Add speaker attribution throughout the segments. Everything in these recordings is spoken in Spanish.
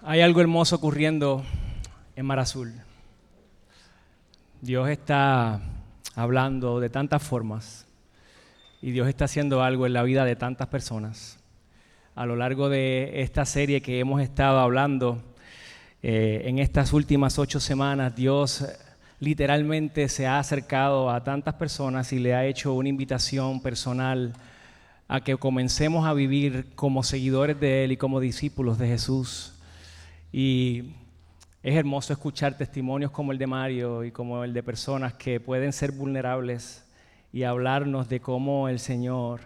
Speaker 1: Hay algo hermoso ocurriendo en Mar Azul. Dios está hablando de tantas formas y Dios está haciendo algo en la vida de tantas personas. A lo largo de esta serie que hemos estado hablando, en estas últimas 8 semanas, Dios literalmente se ha acercado a tantas personas y le ha hecho una invitación personal a que comencemos a vivir como seguidores de Él y como discípulos de Jesús. Y es hermoso escuchar testimonios como el de Mario y como el de personas que pueden ser vulnerables y hablarnos de cómo el Señor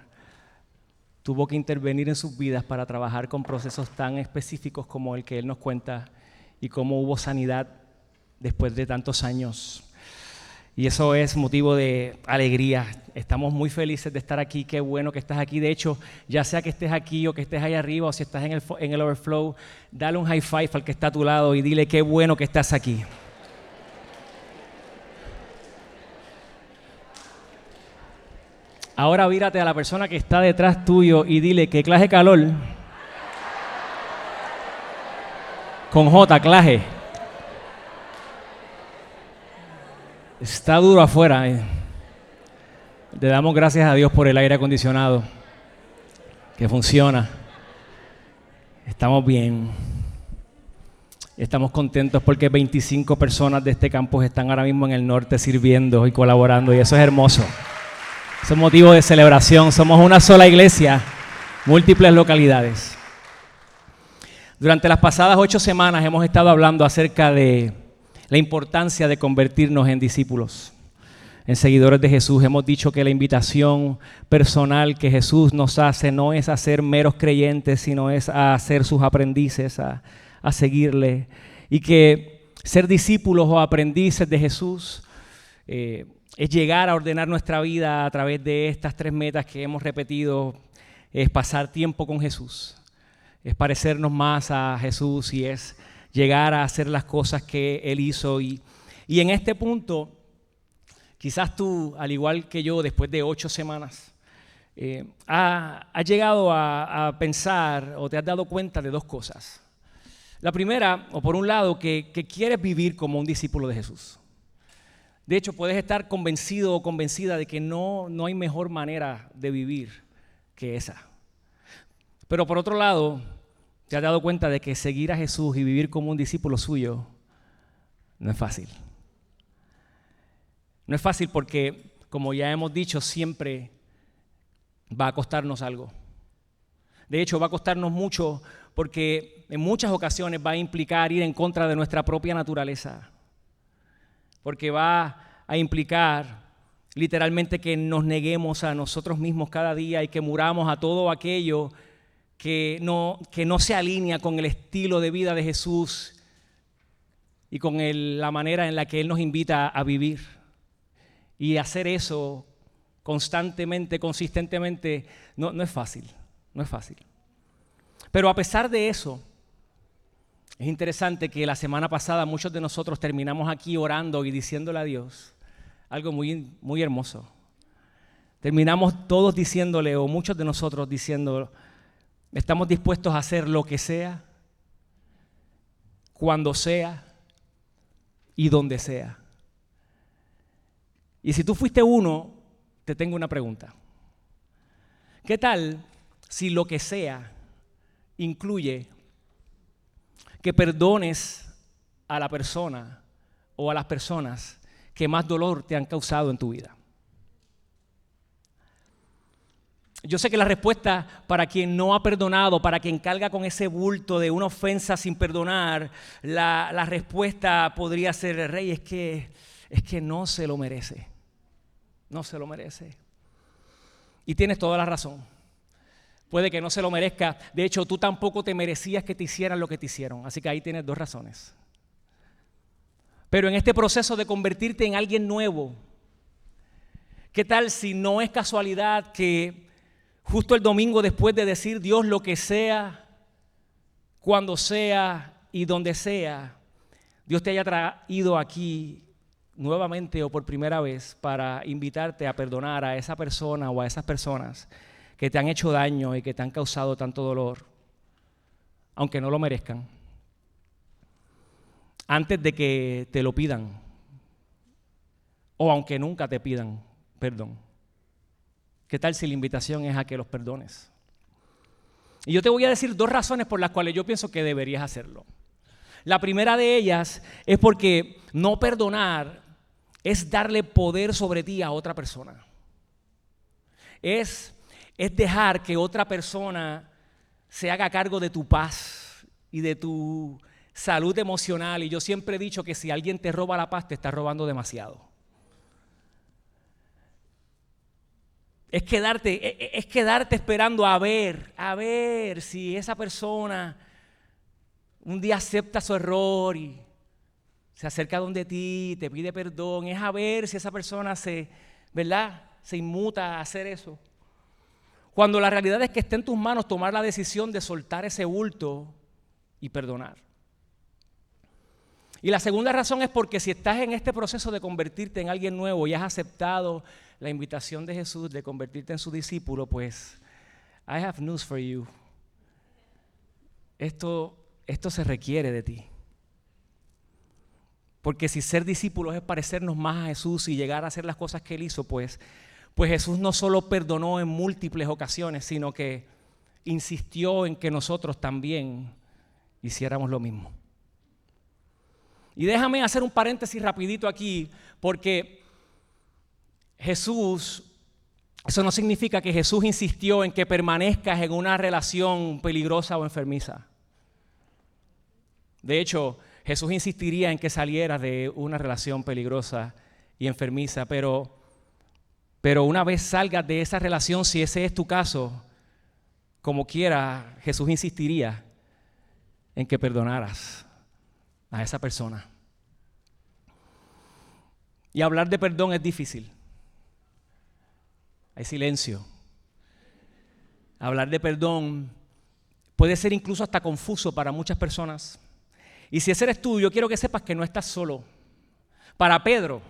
Speaker 1: tuvo que intervenir en sus vidas para trabajar con procesos tan específicos como el que Él nos cuenta y cómo hubo sanidad después de tantos años. Y eso es motivo de alegría. Estamos muy felices de estar aquí. Qué bueno que estás aquí. De hecho, ya sea que estés aquí o que estés ahí arriba o si estás en el overflow, dale un high five al que está a tu lado y dile qué bueno que estás aquí. Ahora vírate a la persona que está detrás tuyo y dile que clase calor. Con J, clase. Está duro afuera. Le damos gracias a Dios por el aire acondicionado que funciona. Estamos bien. Estamos contentos porque 25 personas de este campus están ahora mismo en el norte sirviendo y colaborando y eso es hermoso. Eso es motivo de celebración. Somos una sola iglesia, múltiples localidades. Durante las pasadas 8 semanas hemos estado hablando acerca de la importancia de convertirnos en discípulos, en seguidores de Jesús. Hemos dicho que la invitación personal que Jesús nos hace no es a ser meros creyentes, sino es a ser sus aprendices, a seguirle. Y que ser discípulos o aprendices de Jesús es llegar a ordenar nuestra vida a través de estas 3 metas que hemos repetido. Es pasar tiempo con Jesús, es parecernos más a Jesús y es llegar a hacer las cosas que Él hizo. Y en este punto, quizás tú, al igual que yo, después de 8 semanas, has llegado a pensar o te has dado cuenta de 2 cosas. La primera, o por un lado, que quieres vivir como un discípulo de Jesús. De hecho, puedes estar convencido o convencida de que no hay mejor manera de vivir que esa. Pero por otro lado, te has dado cuenta de que seguir a Jesús y vivir como un discípulo suyo no es fácil. No es fácil porque, como ya hemos dicho, siempre va a costarnos algo. De hecho, va a costarnos mucho porque en muchas ocasiones va a implicar ir en contra de nuestra propia naturaleza. Porque va a implicar literalmente que nos neguemos a nosotros mismos cada día y que muramos a todo aquello que no se alinea con el estilo de vida de Jesús y con la manera en la que Él nos invita a vivir. Y hacer eso constantemente, consistentemente, no es fácil, no es fácil. Pero a pesar de eso, es interesante que la semana pasada muchos de nosotros terminamos aquí orando y diciéndole a Dios algo muy, muy hermoso. Terminamos todos diciéndole, o muchos de nosotros diciendo: estamos dispuestos a hacer lo que sea, cuando sea y donde sea. Y si tú fuiste uno, te tengo una pregunta. ¿Qué tal si lo que sea incluye que perdones a la persona o a las personas que más dolor te han causado en tu vida? Yo sé que la respuesta para quien no ha perdonado, para quien carga con ese bulto de una ofensa sin perdonar, la respuesta podría ser: Rey, es que no se lo merece. No se lo merece. Y tienes toda la razón. Puede que no se lo merezca. De hecho, tú tampoco te merecías que te hicieran lo que te hicieron. Así que ahí tienes 2 razones. Pero en este proceso de convertirte en alguien nuevo, ¿qué tal si no es casualidad que justo el domingo después de decir Dios lo que sea, cuando sea y donde sea, Dios te haya traído aquí nuevamente o por primera vez para invitarte a perdonar a esa persona o a esas personas que te han hecho daño y que te han causado tanto dolor, aunque no lo merezcan? antes de que te lo pidan, o aunque nunca te pidan perdón. ¿Qué tal si la invitación es a que los perdones? Y yo te voy a decir 2 razones por las cuales yo pienso que deberías hacerlo. La primera de ellas es porque no perdonar es darle poder sobre ti a otra persona. Es dejar que otra persona se haga cargo de tu paz y de tu salud emocional. Y yo siempre he dicho que si alguien te roba la paz, te está robando demasiado. Es quedarte esperando a ver si esa persona un día acepta su error y se acerca donde ti, te pide perdón. Es a ver si esa persona se inmuta a hacer eso. Cuando la realidad es que está en tus manos tomar la decisión de soltar ese bulto y perdonar. Y la segunda razón es porque si estás en este proceso de convertirte en alguien nuevo y has aceptado la invitación de Jesús de convertirte en su discípulo, pues I have news for you. Esto se requiere de ti. Porque si ser discípulos es parecernos más a Jesús y llegar a hacer las cosas que Él hizo, pues Jesús no solo perdonó en múltiples ocasiones, sino que insistió en que nosotros también hiciéramos lo mismo. Y déjame hacer un paréntesis rapidito aquí, porque eso no significa que Jesús insistió en que permanezcas en una relación peligrosa o enfermiza. De hecho, Jesús insistiría en que salieras de una relación peligrosa y enfermiza, pero una vez salgas de esa relación, si ese es tu caso, como quiera, Jesús insistiría en que perdonaras a esa persona. Y hablar de perdón es difícil. Hay silencio. Hablar de perdón puede ser incluso hasta confuso para muchas personas. Y si ese eres tú, yo quiero que sepas que no estás solo. Para Pedro,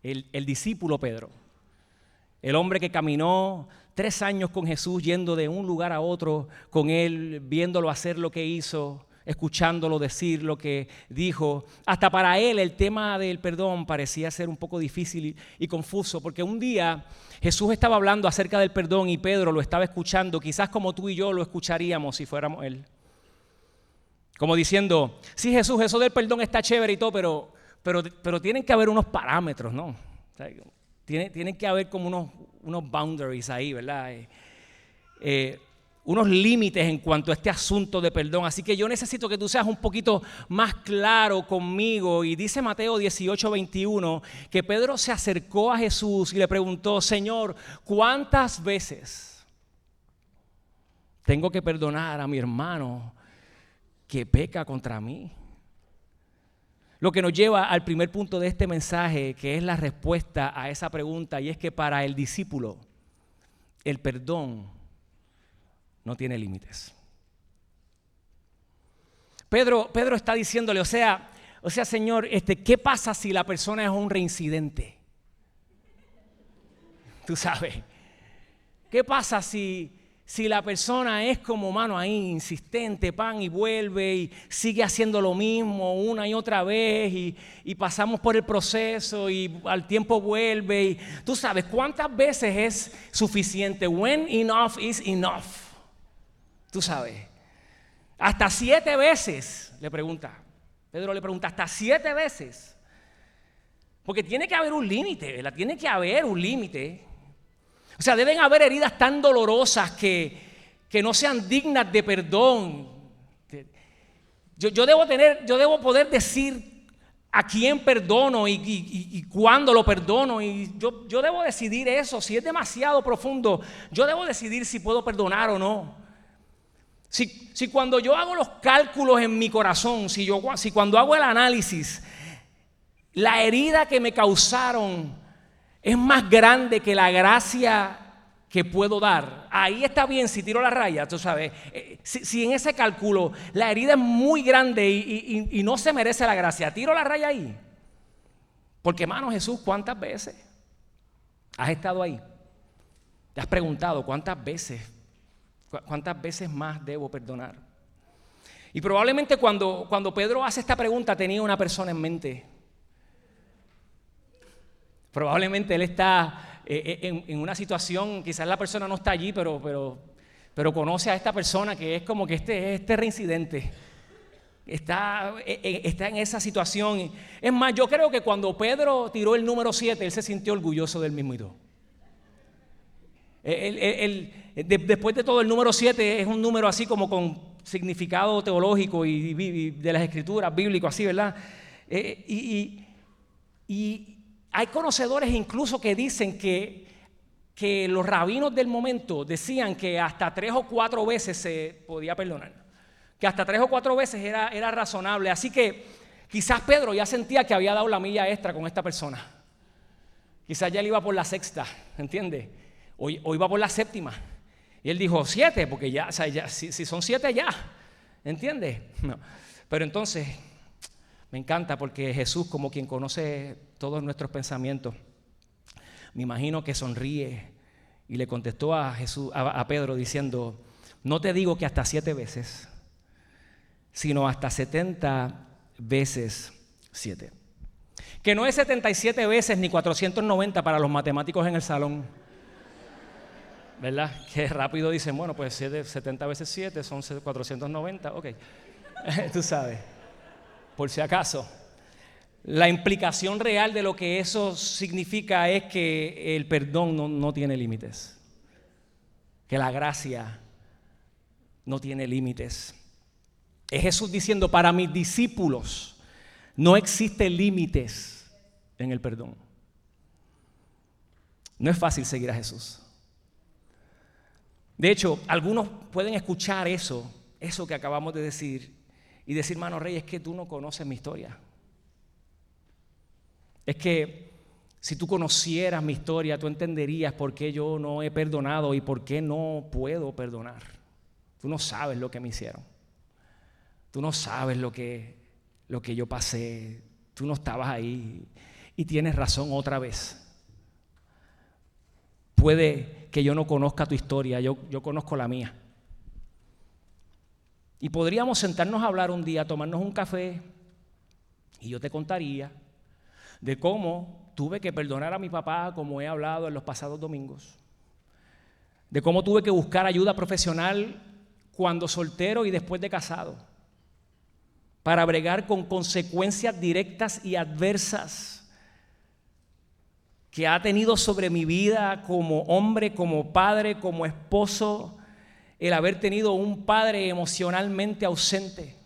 Speaker 1: el discípulo Pedro, el hombre que caminó 3 años con Jesús yendo de un lugar a otro con él, viéndolo hacer lo que hizo, escuchándolo decir lo que dijo. Hasta para él el tema del perdón parecía ser un poco difícil y confuso, porque un día Jesús estaba hablando acerca del perdón y Pedro lo estaba escuchando, quizás como tú y yo lo escucharíamos si fuéramos él. Como diciendo, sí Jesús, eso del perdón está chévere y todo, pero tienen que haber unos parámetros, ¿no? O sea, tienen que haber como unos boundaries ahí, ¿verdad? Unos límites en cuanto a este asunto de perdón. Así que yo necesito que tú seas un poquito más claro conmigo. Y dice Mateo 18:21 que Pedro se acercó a Jesús y le preguntó, Señor, ¿cuántas veces tengo que perdonar a mi hermano que peca contra mí? Lo que nos lleva al primer punto de este mensaje, que es la respuesta a esa pregunta, y es que para el discípulo, el perdón no tiene límites. Pedro está diciéndole, o sea, Señor, ¿qué pasa si la persona es un reincidente? Tú sabes, ¿qué pasa si la persona es como mano ahí, insistente, pan y vuelve y sigue haciendo lo mismo una y otra vez y pasamos por el proceso y al tiempo vuelve y tú sabes cuántas veces es suficiente? When enough is enough. Tú sabes, hasta 7 veces le pregunta. Pedro le pregunta, hasta 7 veces. Porque tiene que haber un límite, ¿verdad? Tiene que haber un límite. O sea, deben haber heridas tan dolorosas que no sean dignas de perdón. Yo debo poder decir a quién perdono y cuándo lo perdono. Y yo debo decidir eso. Si es demasiado profundo, yo debo decidir si puedo perdonar o no. Si cuando yo hago los cálculos en mi corazón, si cuando hago el análisis, la herida que me causaron es más grande que la gracia que puedo dar, ahí está bien si tiro la raya, tú sabes. Si en ese cálculo la herida es muy grande y no se merece la gracia, tiro la raya ahí. Porque, hermano Jesús, ¿cuántas veces has estado ahí? Te has preguntado, ¿cuántas veces más debo perdonar? Y probablemente cuando Pedro hace esta pregunta tenía una persona en mente. Probablemente él está en una situación, quizás la persona no está allí, pero conoce a esta persona que es como que este reincidente. Está en esa situación. Es más, yo creo que cuando Pedro tiró el número 7, él se sintió orgulloso del mismo y todo. Después de todo, el número 7 es un número así como con significado teológico y de las escrituras, bíblico, así, ¿verdad? Y hay conocedores incluso que dicen que los rabinos del momento decían que hasta 3 o 4 veces se podía perdonar, que hasta 3 o 4 veces era razonable. Así que quizás Pedro ya sentía que había dado la milla extra con esta persona. Quizás ya él iba por la 6ª, ¿entiendes? O iba por la 7ª. Y él dijo 7, porque ya, o sea, ya si son 7 ya, ¿entiendes? No. Pero entonces, me encanta porque Jesús, como quien conoce todos nuestros pensamientos, me imagino que sonríe y le contestó a Pedro diciendo: no te digo que hasta 7 veces, sino hasta 70 veces 7. Que no es 77 veces ni 490 para los matemáticos en el salón, ¿verdad? Que rápido dicen, bueno, pues 70 veces 7 son 490, ok. Tú sabes, por si acaso. La implicación real de lo que eso significa es que el perdón no tiene límites. Que la gracia no tiene límites. Es Jesús diciendo: para mis discípulos no existen límites en el perdón. No es fácil seguir a Jesús. De hecho, algunos pueden escuchar eso que acabamos de decir y decir: mano Rey, es que tú no conoces mi historia. Es que si tú conocieras mi historia, tú entenderías por qué yo no he perdonado y por qué no puedo perdonar. Tú no sabes lo que me hicieron. Tú no sabes lo que yo pasé. Tú no estabas ahí. Y tienes razón otra vez. Puede que yo no conozca tu historia, yo conozco la mía. Y podríamos sentarnos a hablar un día, tomarnos un café, y yo te contaría de cómo tuve que perdonar a mi papá, como he hablado en los pasados domingos. De cómo tuve que buscar ayuda profesional cuando soltero y después de casado, para bregar con consecuencias directas y adversas que ha tenido sobre mi vida como hombre, como padre, como esposo, el haber tenido un padre emocionalmente ausente,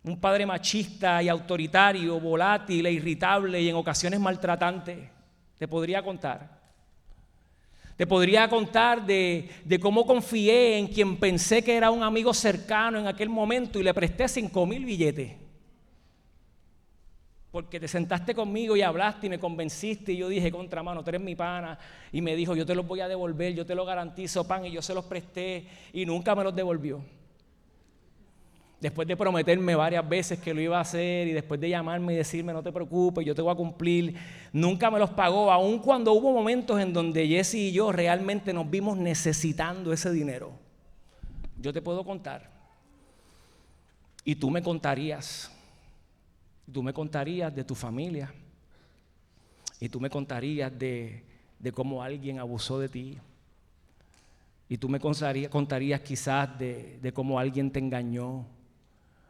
Speaker 1: un padre machista y autoritario, volátil e irritable y en ocasiones maltratante. Te podría contar. Te podría contar de cómo confié en quien pensé que era un amigo cercano en aquel momento y le presté 5,000 billetes. Porque te sentaste conmigo y hablaste y me convenciste y yo dije: contra mano, tú eres mi pana. Y me dijo: yo te los voy a devolver, yo te lo garantizo, pan. Y yo se los presté y nunca me los devolvió. Después de prometerme varias veces que lo iba a hacer y después de llamarme y decirme: no te preocupes, yo te voy a cumplir, nunca me los pagó, aun cuando hubo momentos en donde Jesse y yo realmente nos vimos necesitando ese dinero. Yo te puedo contar. Y tú me contarías. Tú me contarías de tu familia. Y tú me contarías de cómo alguien abusó de ti. Y tú me contarías quizás de cómo alguien te engañó.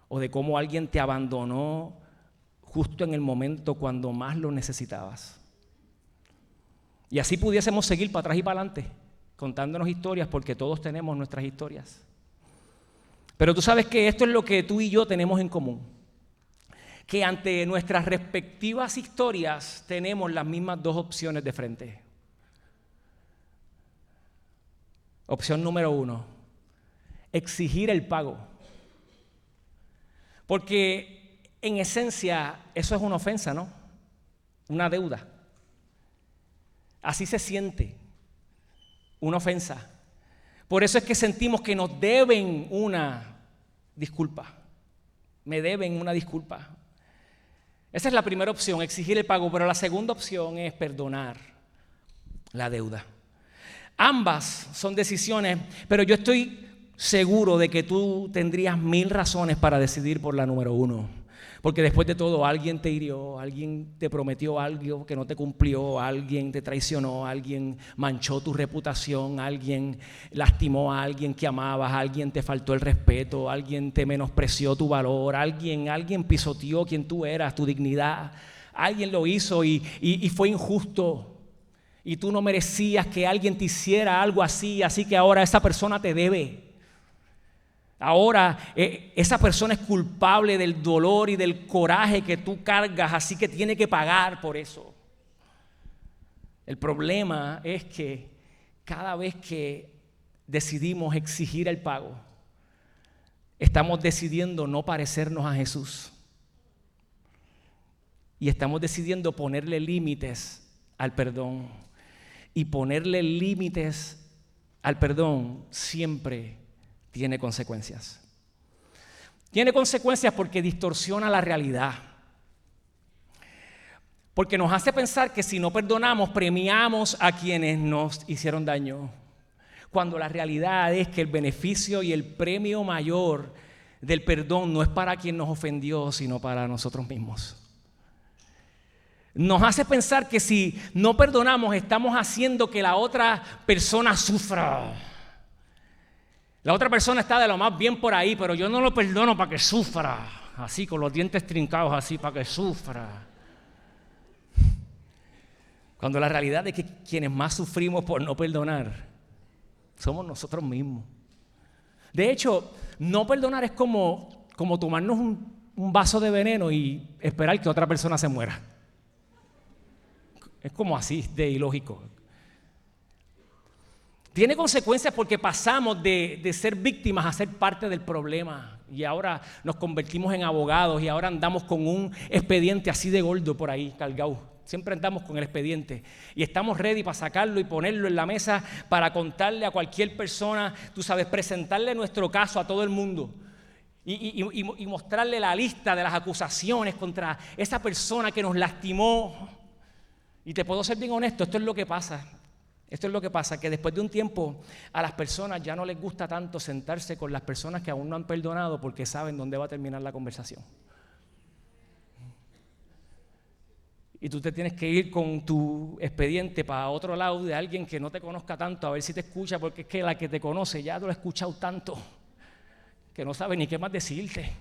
Speaker 1: O de cómo alguien te abandonó justo en el momento cuando más lo necesitabas. Y así pudiésemos seguir para atrás y para adelante, contándonos historias, porque todos tenemos nuestras historias. Pero tú sabes que esto es lo que tú y yo tenemos en común. Que ante nuestras respectivas historias tenemos las mismas 2 opciones de frente. Opción número 1, exigir el pago. Porque en esencia eso es una ofensa, ¿no? Una deuda. Así se siente, una ofensa. Por eso es que sentimos que nos deben una disculpa. Me deben una disculpa. Esa es la primera opción, exigir el pago. Pero la segunda opción es perdonar la deuda. Ambas son decisiones, pero yo estoy seguro de que tú tendrías 1000 razones para decidir por la número 1. Porque después de todo, alguien te hirió, alguien te prometió algo que no te cumplió, alguien te traicionó, alguien manchó tu reputación, alguien lastimó a alguien que amabas, alguien te faltó el respeto, alguien te menospreció tu valor, alguien pisoteó quien tú eras, tu dignidad. Alguien lo hizo y fue injusto. Y tú no merecías que alguien te hiciera algo así, así que ahora esa persona te debe. Ahora esa persona es culpable del dolor y del coraje que tú cargas, así que tiene que pagar por eso. El problema es que cada vez que decidimos exigir el pago, estamos decidiendo no parecernos a Jesús. Y estamos decidiendo ponerle límites al perdón. Y ponerle límites al perdón siempre tiene consecuencias. Tiene consecuencias porque distorsiona la realidad. Porque nos hace pensar que si no perdonamos, premiamos a quienes nos hicieron daño. Cuando la realidad es que el beneficio y el premio mayor del perdón no es para quien nos ofendió, sino para nosotros mismos. Nos hace pensar que si no perdonamos, estamos haciendo que la otra persona sufra. La otra persona está de lo más bien por ahí, pero yo no lo perdono para que sufra. Así, con los dientes trincados, así, para que sufra. Cuando la realidad es que quienes más sufrimos por no perdonar somos nosotros mismos. De hecho, no perdonar es como tomarnos un vaso de veneno y esperar que otra persona se muera. Es como así, de ilógico. Tiene consecuencias porque pasamos de ser víctimas a ser parte del problema. Y ahora nos convertimos en abogados y ahora andamos con un expediente así de gordo por ahí, cargado. Siempre andamos con el expediente y estamos ready para sacarlo y ponerlo en la mesa para contarle a cualquier persona, tú sabes, presentarle nuestro caso a todo el mundo. Y mostrarle la lista de las acusaciones contra esa persona que nos lastimó. Y te puedo ser bien honesto, esto es lo que pasa. Esto es lo que pasa, que después de un tiempo a las personas ya no les gusta tanto sentarse con las personas que aún no han perdonado porque saben dónde va a terminar la conversación. Y tú te tienes que ir con tu expediente para otro lado de alguien que no te conozca tanto, a ver si te escucha, porque es que la que te conoce ya lo ha escuchado tanto que no sabe ni qué más decirte.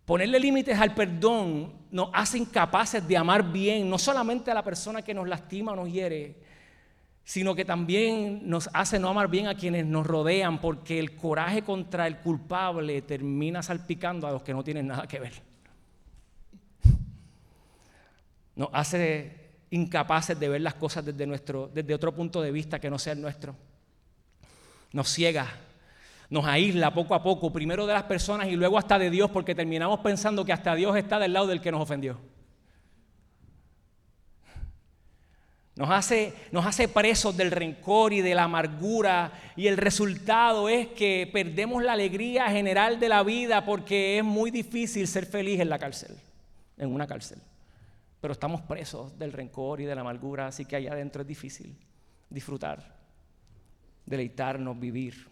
Speaker 1: Ponerle límites al perdón nos hace incapaces de amar bien, no solamente a la persona que nos lastima o nos hiere, sino que también nos hace no amar bien a quienes nos rodean, porque el coraje contra el culpable termina salpicando a los que no tienen nada que ver. Nos hace incapaces de ver las cosas desde otro punto de vista que no sea el nuestro. Nos ciega. Nos aísla poco a poco, primero de las personas y luego hasta de Dios, porque terminamos pensando que hasta Dios está del lado del que nos ofendió. Nos hace presos del rencor y de la amargura, y el resultado es que perdemos la alegría general de la vida porque es muy difícil ser feliz en la cárcel, en una cárcel. Pero estamos presos del rencor y de la amargura, así que allá adentro es difícil disfrutar, deleitarnos, vivir.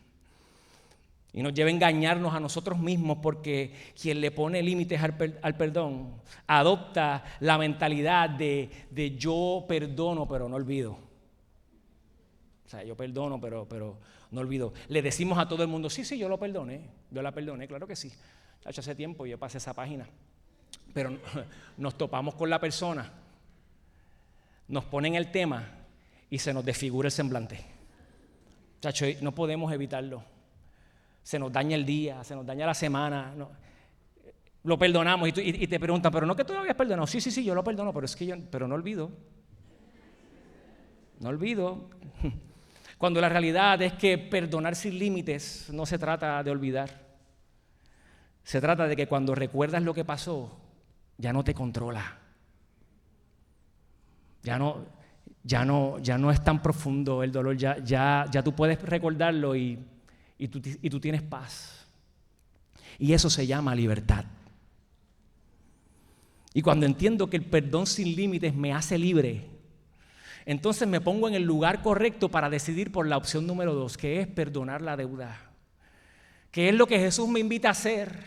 Speaker 1: Y nos lleva a engañarnos a nosotros mismos porque quien le pone límites al perdón adopta la mentalidad de yo perdono pero no olvido. O sea, yo perdono pero no olvido. Le decimos a todo el mundo, sí, yo lo perdoné, yo la perdoné, claro que sí. Hace tiempo yo pasé esa página. Pero nos topamos con la persona, nos ponen el tema y se nos desfigura el semblante. Chacho, no podemos evitarlo. Se nos daña el día, se nos daña la semana. No. Lo perdonamos y te preguntan, pero no que tú lo habías perdonado. Sí, yo lo perdono, pero no olvido. No olvido. Cuando la realidad es que perdonar sin límites no se trata de olvidar. Se trata de que cuando recuerdas lo que pasó, ya no te controla. Ya no es tan profundo el dolor. Ya tú puedes recordarlo y tú tienes paz. Y eso se llama libertad. Y cuando entiendo que el perdón sin límites me hace libre, entonces me pongo en el lugar correcto para decidir por la opción número 2, que es perdonar la deuda, que es lo que Jesús me invita a hacer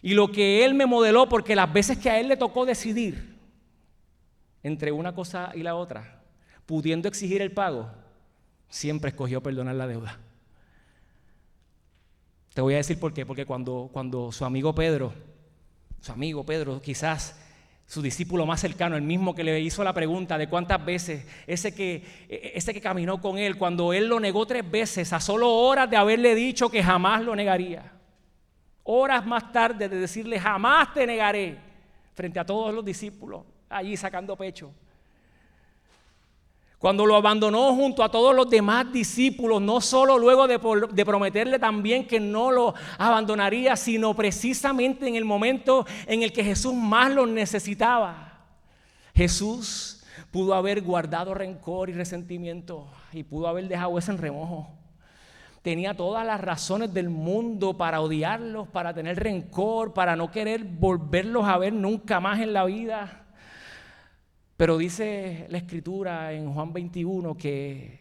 Speaker 1: y lo que Él me modeló, porque las veces que a Él le tocó decidir entre una cosa y la otra, pudiendo exigir el pago, siempre escogió perdonar la deuda. Te voy a decir por qué, porque cuando su amigo Pedro, quizás su discípulo más cercano, el mismo que le hizo la pregunta de cuántas veces, ese que caminó con él, cuando él lo negó 3 veces, a solo horas de haberle dicho que jamás lo negaría, horas más tarde de decirle jamás te negaré, frente a todos los discípulos, allí sacando pecho. Cuando lo abandonó junto a todos los demás discípulos, no solo luego de prometerle también que no lo abandonaría, sino precisamente en el momento en el que Jesús más lo necesitaba. Jesús pudo haber guardado rencor y resentimiento y pudo haber dejado eso en remojo. Tenía todas las razones del mundo para odiarlos, para tener rencor, para no querer volverlos a ver nunca más en la vida. Pero dice la Escritura en Juan 21 que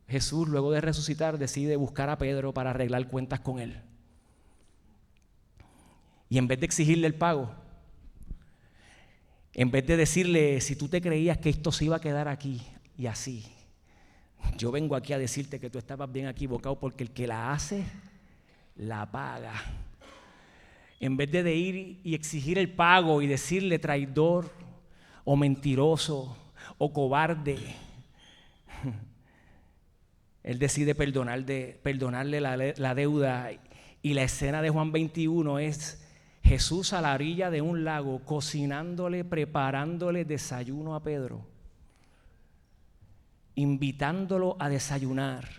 Speaker 1: Jesús, luego de resucitar, decide buscar a Pedro para arreglar cuentas con él. Y en vez de exigirle el pago, en vez de decirle, si tú te creías que esto se iba a quedar aquí y así, yo vengo aquí a decirte que tú estabas bien equivocado, porque el que la hace, la paga. En vez de ir y exigir el pago y decirle traidor, o mentiroso, o cobarde, Él decide perdonarle la deuda. Y la escena de Juan 21 es Jesús a la orilla de un lago preparándole desayuno a Pedro, invitándolo a desayunar.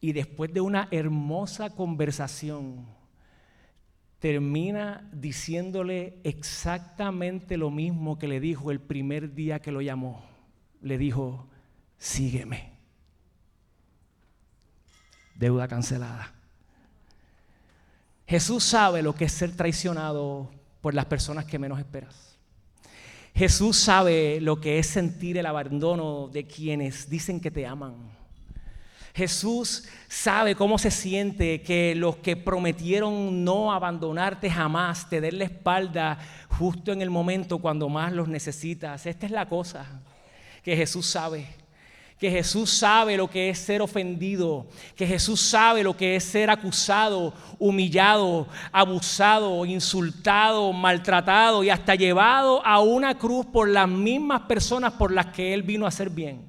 Speaker 1: Y después de una hermosa conversación, termina diciéndole exactamente lo mismo que le dijo el primer día que lo llamó. Le dijo, sígueme. Deuda cancelada. Jesús sabe lo que es ser traicionado por las personas que menos esperas. Jesús sabe lo que es sentir el abandono de quienes dicen que te aman. Jesús sabe cómo se siente que los que prometieron no abandonarte jamás te den la espalda justo en el momento cuando más los necesitas. Esta es la cosa que Jesús sabe. Que Jesús sabe lo que es ser ofendido, que Jesús sabe lo que es ser acusado, humillado, abusado, insultado, maltratado y hasta llevado a una cruz por las mismas personas por las que Él vino a hacer bien.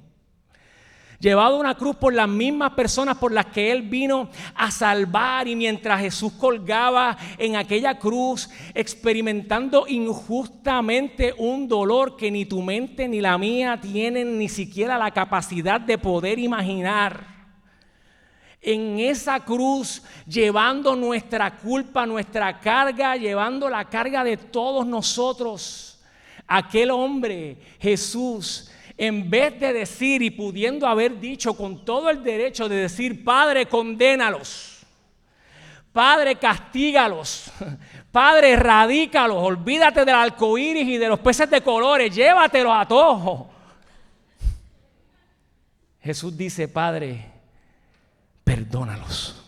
Speaker 1: Llevado a una cruz por las mismas personas por las que Él vino a salvar, y mientras Jesús colgaba en aquella cruz, experimentando injustamente un dolor que ni tu mente ni la mía tienen ni siquiera la capacidad de poder imaginar. En esa cruz, llevando nuestra culpa, nuestra carga, llevando la carga de todos nosotros, aquel hombre, Jesús, en vez de decir y pudiendo haber dicho con todo el derecho de decir, Padre, condénalos, Padre, castígalos, Padre, erradícalos, olvídate del arcoíris y de los peces de colores, llévatelos a todos. Jesús dice, Padre, perdónalos.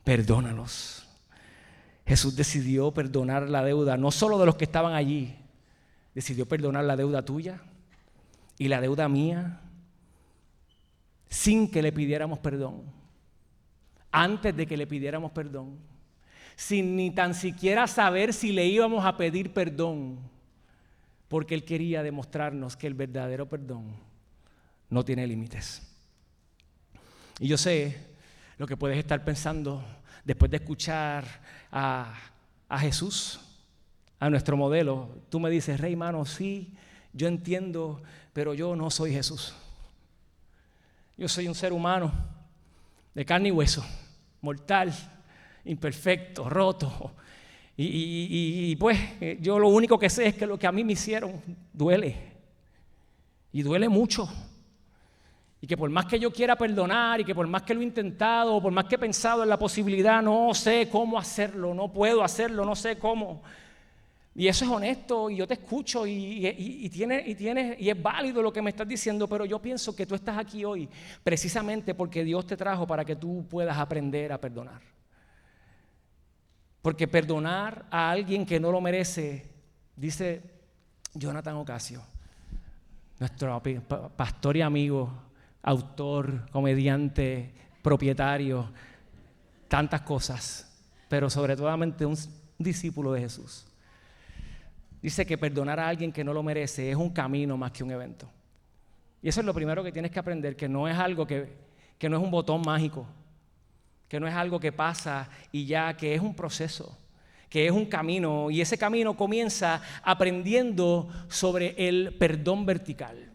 Speaker 1: Perdónalos. Jesús decidió perdonar la deuda, no solo de los que estaban allí, decidió perdonar la deuda tuya y la deuda mía sin que le pidiéramos perdón, antes de que le pidiéramos perdón, sin ni tan siquiera saber si le íbamos a pedir perdón, porque Él quería demostrarnos que el verdadero perdón no tiene límites. Y yo sé lo que puedes estar pensando después de escuchar a Jesús, a nuestro modelo. Tú me dices, Rey, hermano, sí, yo entiendo, pero yo no soy Jesús. Yo soy un ser humano de carne y hueso, mortal, imperfecto, roto. Y pues yo lo único que sé es que lo que a mí me hicieron duele. Y duele mucho. Y que por más que yo quiera perdonar y que por más que lo he intentado, o por más que he pensado en la posibilidad, no sé cómo hacerlo, no puedo hacerlo, no sé cómo. Y eso es honesto y yo te escucho y es válido lo que me estás diciendo, pero yo pienso que tú estás aquí hoy precisamente porque Dios te trajo para que tú puedas aprender a perdonar. Porque perdonar a alguien que no lo merece, dice Jonathan Ocasio, nuestro pastor y amigo, autor, comediante, propietario, tantas cosas, pero sobre todo un discípulo de Jesús. Dice que perdonar a alguien que no lo merece es un camino más que un evento. Y eso es lo primero que tienes que aprender, que no es algo que no es un botón mágico, que no es algo que pasa y ya, que es un proceso, que es un camino, y ese camino comienza aprendiendo sobre el perdón vertical.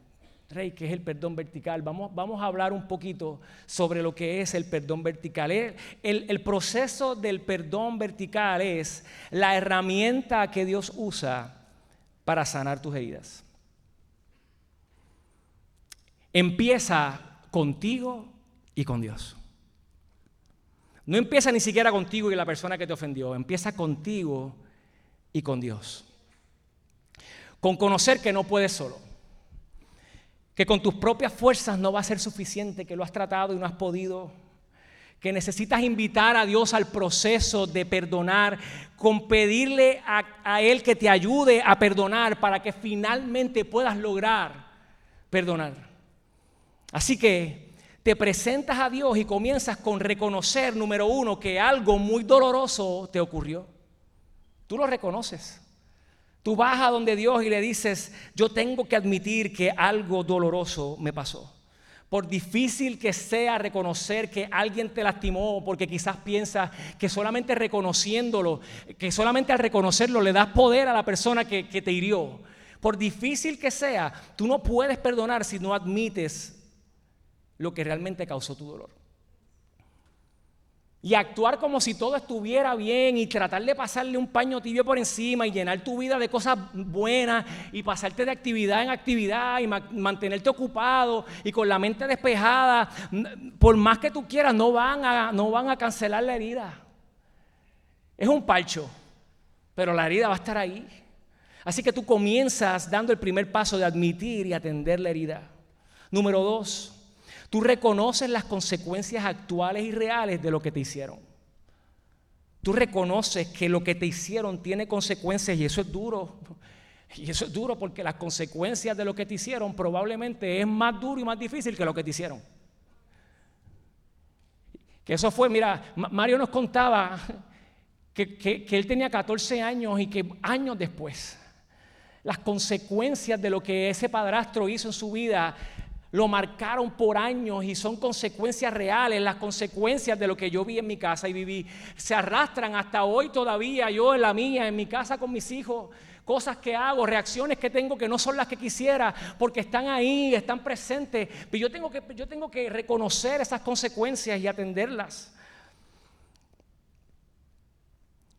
Speaker 1: Rey, ¿qué es el perdón vertical? Vamos a hablar un poquito sobre lo que es el perdón vertical. El proceso del perdón vertical es la herramienta que Dios usa para sanar tus heridas. Empieza contigo y con Dios. No empieza ni siquiera contigo y la persona que te ofendió, empieza contigo y con Dios. Con conocer que no puedes solo, que con tus propias fuerzas no va a ser suficiente, que lo has tratado y no has podido, que necesitas invitar a Dios al proceso de perdonar, con pedirle a Él que te ayude a perdonar para que finalmente puedas lograr perdonar. Así que te presentas a Dios y comienzas con reconocer, número uno, que algo muy doloroso te ocurrió. Tú lo reconoces. Tú vas a donde Dios y le dices, yo tengo que admitir que algo doloroso me pasó. Por difícil que sea reconocer que alguien te lastimó, porque quizás piensas que solamente reconociéndolo, que solamente al reconocerlo le das poder a la persona que te hirió. Por difícil que sea, tú no puedes perdonar si no admites lo que realmente causó tu dolor. Y actuar como si todo estuviera bien y tratar de pasarle un paño tibio por encima y llenar tu vida de cosas buenas y pasarte de actividad en actividad y mantenerte ocupado y con la mente despejada, por más que tú quieras, no van a cancelar la herida. Es un parcho, pero la herida va a estar ahí. Así que tú comienzas dando el primer paso de admitir y atender la herida. Número 2. Tú reconoces las consecuencias actuales y reales de lo que te hicieron. Tú reconoces que lo que te hicieron tiene consecuencias y eso es duro. Y eso es duro porque las consecuencias de lo que te hicieron probablemente es más duro y más difícil que lo que te hicieron. Que eso fue, mira, Mario nos contaba que él tenía 14 años y que años después las consecuencias de lo que ese padrastro hizo en su vida lo marcaron por años y son consecuencias reales. Las consecuencias de lo que yo vi en mi casa y viví se arrastran hasta hoy todavía, yo en la mía, en mi casa con mis hijos. Cosas que hago, reacciones que tengo que no son las que quisiera porque están ahí, están presentes. Pero yo tengo que reconocer esas consecuencias y atenderlas.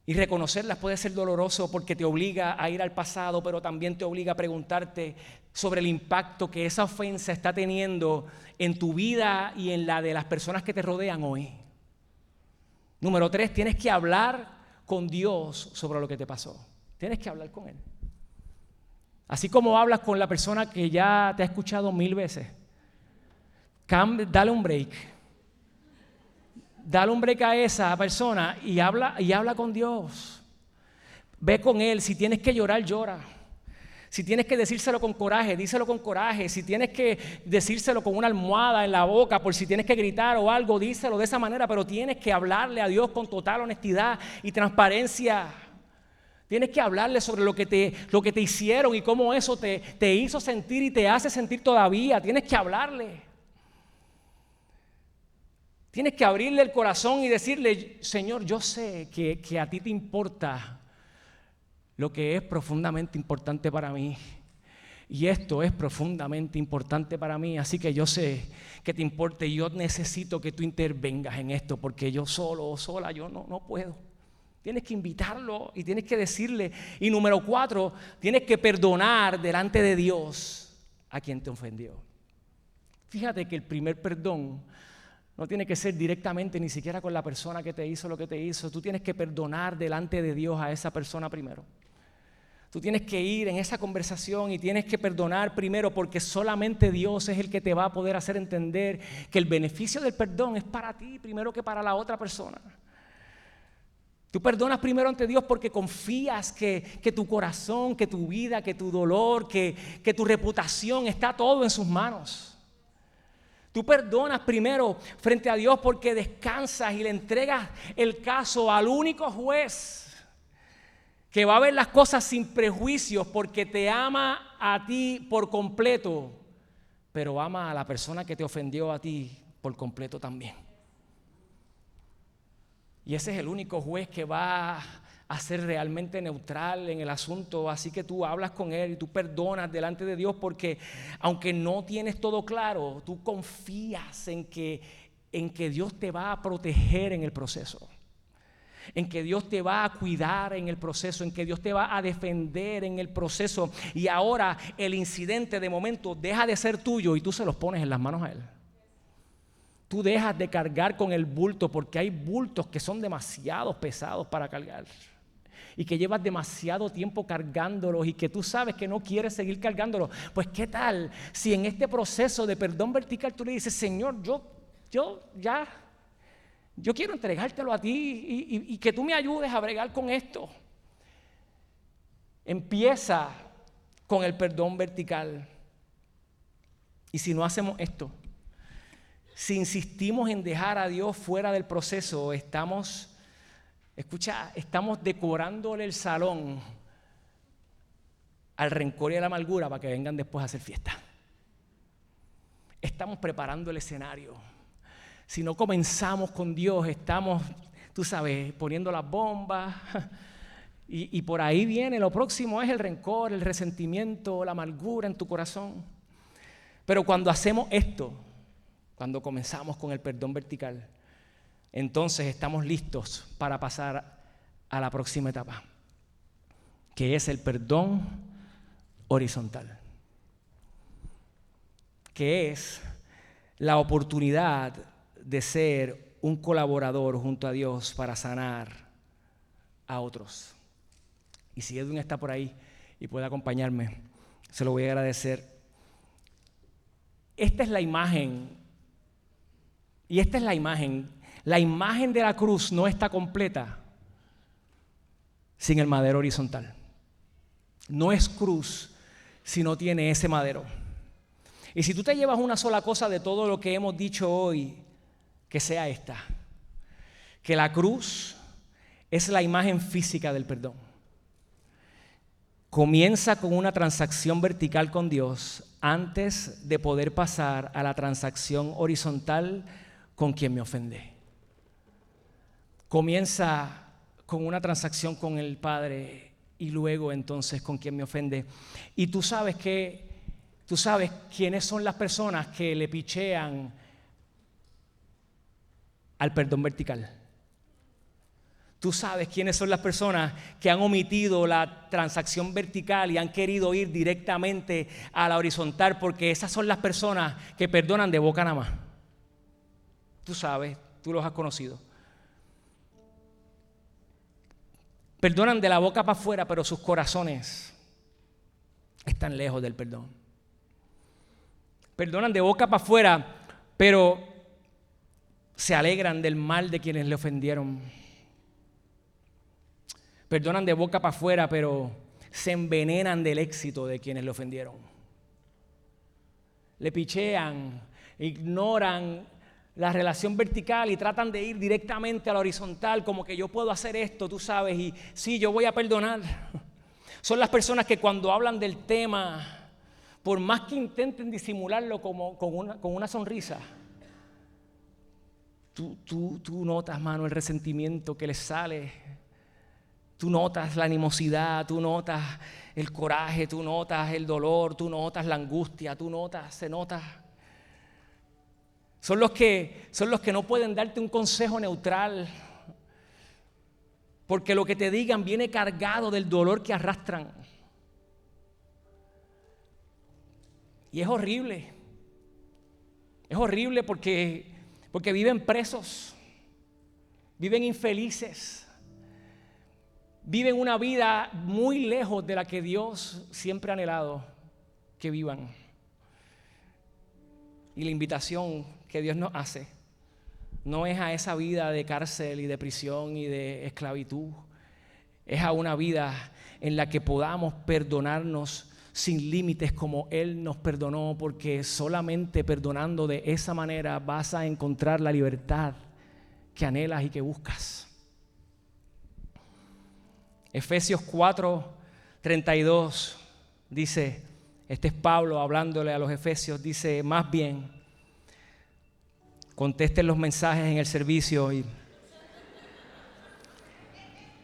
Speaker 1: Y reconocerlas puede ser doloroso porque te obliga a ir al pasado, pero también te obliga a preguntarte sobre el impacto que esa ofensa está teniendo en tu vida y en la de las personas que te rodean hoy. Número 3, tienes que hablar con Dios sobre lo que te pasó. Tienes que hablar con Él. Así como hablas con la persona que ya te ha escuchado 1000 veces. Dale un break. Dale un break a esa persona y habla con Dios. Ve con Él. Si tienes que llorar, llora. Si tienes que decírselo con coraje, díselo con coraje. Si tienes que decírselo con una almohada en la boca, por si tienes que gritar o algo, díselo de esa manera. Pero tienes que hablarle a Dios con total honestidad y transparencia. Tienes que hablarle sobre lo que te hicieron y cómo eso te hizo sentir y te hace sentir todavía. Tienes que hablarle. Tienes que abrirle el corazón y decirle, Señor, yo sé que a ti te importa lo que es profundamente importante para mí. Y esto es profundamente importante para mí, así que yo sé que te importa y yo necesito que tú intervengas en esto porque yo solo o sola, yo no puedo. Tienes que invitarlo y tienes que decirle. Y número 4, tienes que perdonar delante de Dios a quien te ofendió. Fíjate que el primer perdón no tiene que ser directamente ni siquiera con la persona que te hizo lo que te hizo. Tú tienes que perdonar delante de Dios a esa persona primero. Tú tienes que ir en esa conversación y tienes que perdonar primero, porque solamente Dios es el que te va a poder hacer entender que el beneficio del perdón es para ti primero que para la otra persona. Tú perdonas primero ante Dios porque confías que tu corazón, que tu vida, que tu dolor, que tu reputación está todo en sus manos. Tú perdonas primero frente a Dios porque descansas y le entregas el caso al único juez que va a ver las cosas sin prejuicios, porque te ama a ti por completo, pero ama a la persona que te ofendió a ti por completo también. Y ese es el único juez que va a ser realmente neutral en el asunto. Así que tú hablas con él y tú perdonas delante de Dios, porque aunque no tienes todo claro, tú confías en que Dios te va a proteger en el proceso, en que Dios te va a cuidar en el proceso, en que Dios te va a defender en el proceso. Y ahora el incidente de momento deja de ser tuyo y tú se los pones en las manos a Él. Tú dejas de cargar con el bulto, porque hay bultos que son demasiado pesados para cargar y que llevas demasiado tiempo cargándolos y que tú sabes que no quieres seguir cargándolos. Pues ¿qué tal si en este proceso de perdón vertical tú le dices: Señor, yo quiero entregártelo a ti y que tú me ayudes a bregar con esto? Empieza con el perdón vertical. Y si no hacemos esto, si insistimos en dejar a Dios fuera del proceso, estamos decorándole el salón al rencor y a la amargura para que vengan después a hacer fiesta. Estamos preparando el escenario. Si no comenzamos con Dios, estamos, tú sabes, poniendo las bombas y por ahí viene, lo próximo es el rencor, el resentimiento, la amargura en tu corazón. Pero cuando hacemos esto, cuando comenzamos con el perdón vertical, entonces estamos listos para pasar a la próxima etapa, que es el perdón horizontal, que es la oportunidad de ser un colaborador junto a Dios para sanar a otros. Y si Edwin está por ahí y puede acompañarme, se lo voy a agradecer. Esta es la imagen, y esta es la imagen. La imagen de la cruz no está completa sin el madero horizontal. No es cruz si no tiene ese madero. Y si tú te llevas una sola cosa de todo lo que hemos dicho hoy, que sea esta: que la cruz es la imagen física del perdón. Comienza con una transacción vertical con Dios antes de poder pasar a la transacción horizontal con quien me ofende. Comienza con una transacción con el Padre y luego entonces con quien me ofende. Y tú sabes quiénes son las personas que le pichean al perdón vertical. Tú sabes quiénes son las personas que han omitido la transacción vertical y han querido ir directamente a la horizontal, porque esas son las personas que perdonan de boca nada más. Tú sabes, tú los has conocido. Perdonan de la boca para afuera, pero sus corazones están lejos del perdón. Perdonan de boca para afuera, pero se alegran del mal de quienes le ofendieron. Perdonan de boca para afuera, pero se envenenan del éxito de quienes le ofendieron. Le pichean, ignoran la relación vertical y tratan de ir directamente a la horizontal, como que yo puedo hacer esto, tú sabes, y sí, yo voy a perdonar. Son las personas que cuando hablan del tema, por más que intenten disimularlo con una sonrisa, tú notas, mano, el resentimiento que les sale. Tú notas la animosidad, tú notas el coraje, tú notas el dolor, tú notas la angustia, se nota. Son los que no pueden darte un consejo neutral, porque lo que te digan viene cargado del dolor que arrastran. Y es horrible. Es horrible porque viven presos, viven infelices. viven una vida muy lejos de la que Dios siempre ha anhelado que vivan. Y la invitación que Dios nos hace no es a esa vida de cárcel y de prisión y de esclavitud. Es a una vida en la que podamos perdonarnos sin límites como Él nos perdonó, porque solamente perdonando de esa manera vas a encontrar la libertad que anhelas y que buscas. Efesios 4:32 dice, este es Pablo hablándole a los efesios, dice, más bien, contesten los mensajes en el servicio y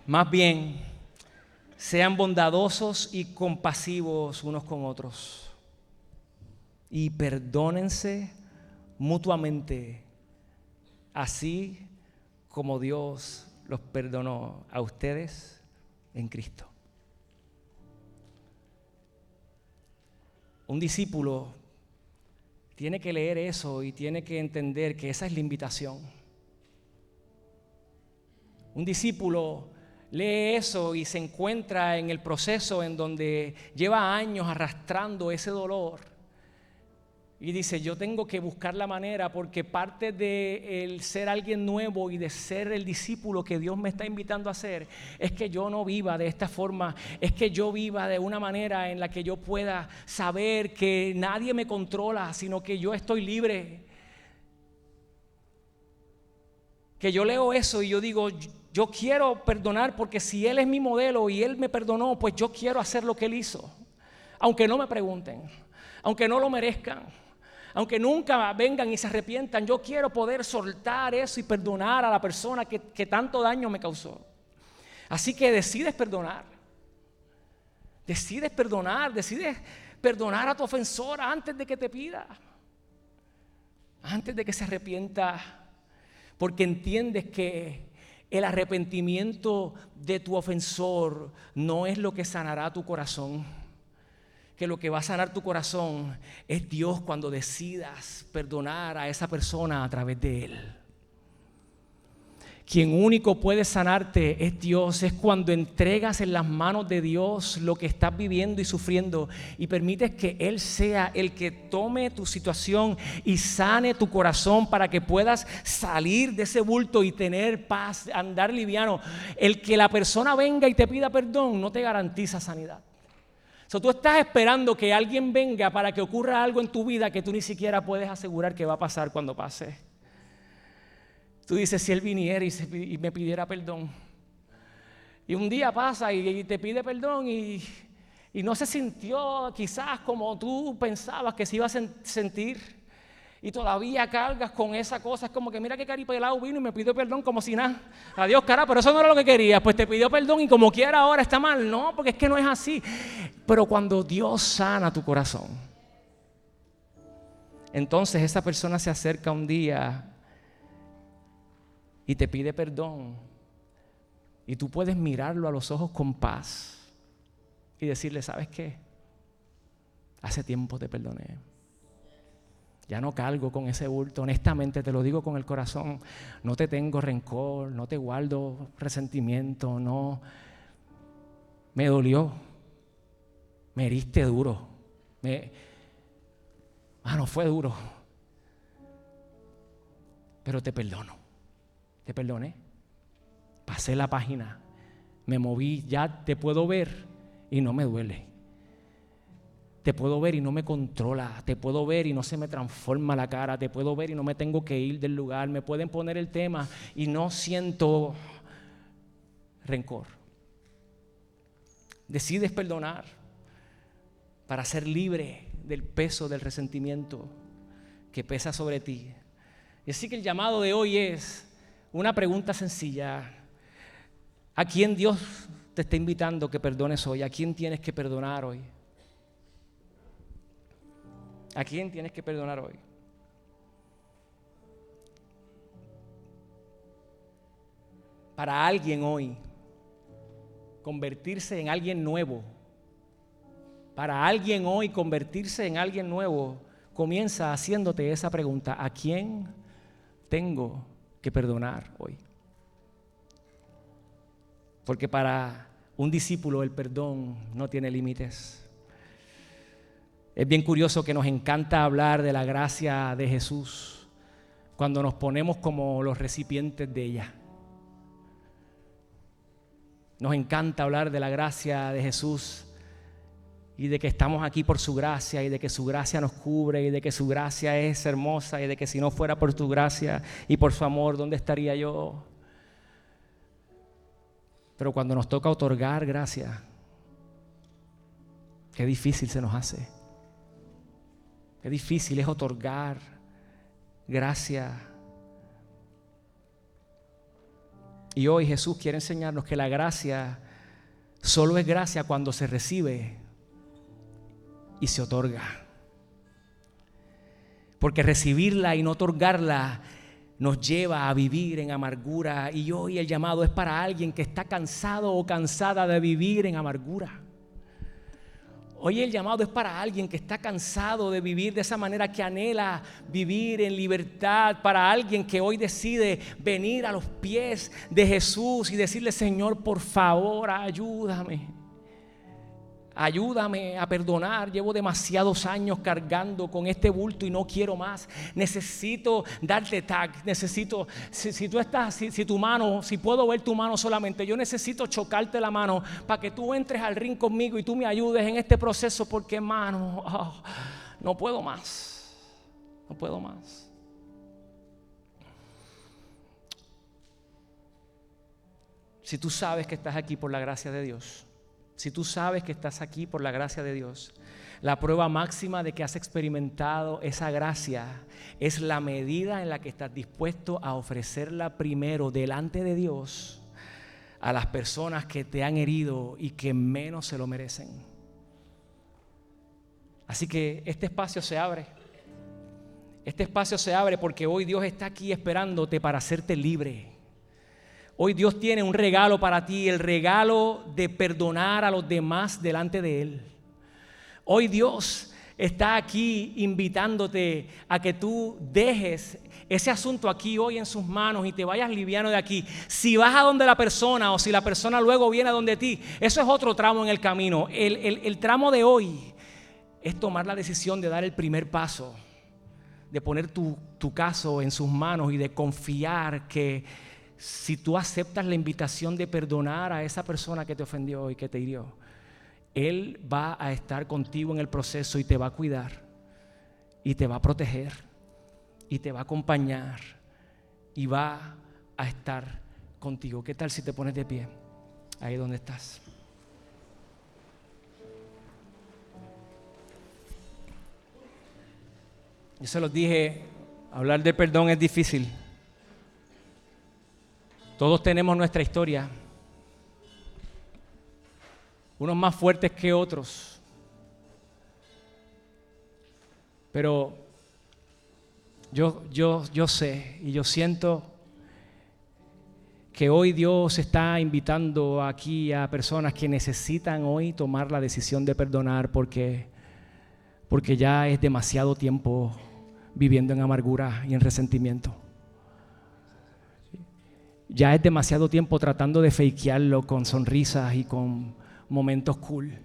Speaker 1: más bien, sean bondadosos y compasivos unos con otros y perdónense mutuamente, así como Dios los perdonó a ustedes en Cristo. Un discípulo tiene que leer eso y tiene que entender que esa es la invitación. Un discípulo lee eso y se encuentra en el proceso en donde lleva años arrastrando ese dolor. Y dice, yo tengo que buscar la manera, porque parte de el ser alguien nuevo y de ser el discípulo que Dios me está invitando a ser, es que yo no viva de esta forma, es que yo viva de una manera en la que yo pueda saber que nadie me controla, sino que yo estoy libre. Que yo leo eso y yo digo, yo quiero perdonar, porque si Él es mi modelo y Él me perdonó, pues yo quiero hacer lo que Él hizo. Aunque no me pregunten, aunque no lo merezcan, aunque nunca vengan y se arrepientan, yo quiero poder soltar eso y perdonar a la persona que tanto daño me causó. Así que decides perdonar a tu ofensor antes de que te pida, antes de que se arrepienta, porque entiendes que el arrepentimiento de tu ofensor no es lo que sanará tu corazón. Que lo que va a sanar tu corazón es Dios cuando decidas perdonar a esa persona a través de Él. Quien único puede sanarte es Dios. Es cuando entregas en las manos de Dios lo que estás viviendo y sufriendo y permites que Él sea el que tome tu situación y sane tu corazón para que puedas salir de ese bulto y tener paz, andar liviano. El que la persona venga y te pida perdón no te garantiza sanidad. Tú estás esperando que alguien venga para que ocurra algo en tu vida que tú ni siquiera puedes asegurar que va a pasar cuando pase. Tú dices, si Él viniera y me pidiera perdón. Y un día pasa y te pide perdón y no se sintió quizás como tú pensabas que se iba a sentir. Y todavía cargas con esa cosa. Es como que mira qué caripelado vino y me pidió perdón como si nada. Adiós, cara, pero eso no era lo que quería. Pues te pidió perdón y como quiera ahora está mal. No, porque es que no es así. Pero cuando Dios sana tu corazón, entonces esa persona se acerca un día y te pide perdón. Y tú puedes mirarlo a los ojos con paz y decirle, ¿sabes qué? Hace tiempo te perdoné. Ya no cargo con ese bulto, honestamente te lo digo con el corazón. No te tengo rencor, no te guardo resentimiento, no. Me dolió, me heriste duro, fue duro. Pero te perdono, te perdoné. Pasé la página, me moví, ya te puedo ver y no me duele. Te puedo ver y no me controla, te puedo ver y no se me transforma la cara, te puedo ver y no me tengo que ir del lugar, me pueden poner el tema y no siento rencor. Decides perdonar para ser libre del peso del resentimiento que pesa sobre ti. Y así que el llamado de hoy es una pregunta sencilla. ¿A quién Dios te está invitando que perdones hoy? ¿A quién tienes que perdonar hoy? ¿A quién tienes que perdonar hoy? Para alguien hoy, convertirse en alguien nuevo. Para alguien hoy, convertirse en alguien nuevo, comienza haciéndote esa pregunta: ¿a quién tengo que perdonar hoy? Porque para un discípulo, el perdón no tiene límites. Es bien curioso que nos encanta hablar de la gracia de Jesús cuando nos ponemos como los recipientes de ella. Nos encanta hablar de la gracia de Jesús y de que estamos aquí por su gracia y de que su gracia nos cubre y de que su gracia es hermosa y de que si no fuera por tu gracia y por su amor, ¿dónde estaría yo? Pero cuando nos toca otorgar gracia, qué difícil se nos hace. Qué difícil es otorgar gracia. Y hoy Jesús quiere enseñarnos que la gracia solo es gracia cuando se recibe y se otorga. Porque recibirla y no otorgarla nos lleva a vivir en amargura. Y hoy el llamado es para alguien que está cansado o cansada de vivir en amargura. Hoy el llamado es para alguien que está cansado de vivir de esa manera, que anhela vivir en libertad. Para alguien que hoy decide venir a los pies de Jesús y decirle: Señor, por favor, ayúdame. Ayúdame a perdonar. Llevo demasiados años cargando con este bulto y no quiero más. Necesito darte tag. Necesito, si tú estás, si tu mano, si puedo ver tu mano solamente, yo necesito chocarte la mano para que tú entres al ring conmigo y tú me ayudes en este proceso, porque hermano, no puedo más. No puedo más. Si tú sabes que estás aquí por la gracia de Dios, si tú sabes que estás aquí por la gracia de Dios, la prueba máxima de que has experimentado esa gracia es la medida en la que estás dispuesto a ofrecerla primero delante de Dios a las personas que te han herido y que menos se lo merecen. Así que este espacio se abre. Este espacio se abre porque hoy Dios está aquí esperándote para hacerte libre. Hoy Dios tiene un regalo para ti, el regalo de perdonar a los demás delante de Él. Hoy Dios está aquí invitándote a que tú dejes ese asunto aquí hoy en sus manos y te vayas liviano de aquí. Si vas a donde la persona o si la persona luego viene a donde ti, eso es otro tramo en el camino. El tramo de hoy es tomar la decisión de dar el primer paso, de poner tu caso en sus manos y de confiar que si tú aceptas la invitación de perdonar a esa persona que te ofendió y que te hirió, Él va a estar contigo en el proceso y te va a cuidar y te va a proteger y te va a acompañar y va a estar contigo. ¿Qué tal si te pones de pie ahí donde estás? Yo se los dije, hablar de perdón es difícil. Todos tenemos nuestra historia, unos más fuertes que otros, pero yo sé y yo siento que hoy Dios está invitando aquí a personas que necesitan hoy tomar la decisión de perdonar porque ya es demasiado tiempo viviendo en amargura y en resentimiento. Ya es demasiado tiempo tratando de fakearlo con sonrisas y con momentos cool.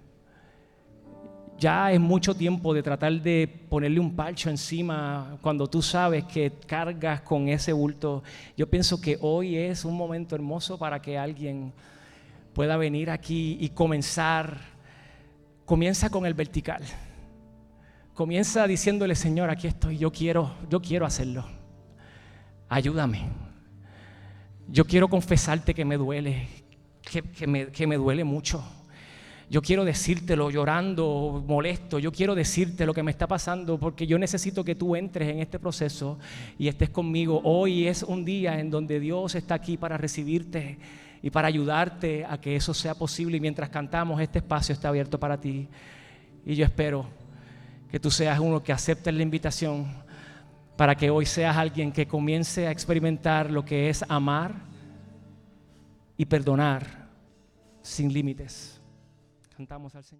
Speaker 1: Ya es mucho tiempo de tratar de ponerle un parche encima cuando tú sabes que cargas con ese bulto. Yo pienso que hoy es un momento hermoso para que alguien pueda venir aquí y comienza con el vertical. Comienza diciéndole: Señor, aquí estoy, yo quiero hacerlo. Ayúdame. Yo quiero confesarte que me duele, que me duele mucho. Yo quiero decírtelo llorando, molesto. Yo quiero decirte lo que me está pasando porque yo necesito que tú entres en este proceso y estés conmigo. Hoy es un día en donde Dios está aquí para recibirte y para ayudarte a que eso sea posible. Y mientras cantamos, este espacio está abierto para ti. Y yo espero que tú seas uno que acepte la invitación para que hoy seas alguien que comience a experimentar lo que es amar y perdonar sin límites. Cantamos al Señor.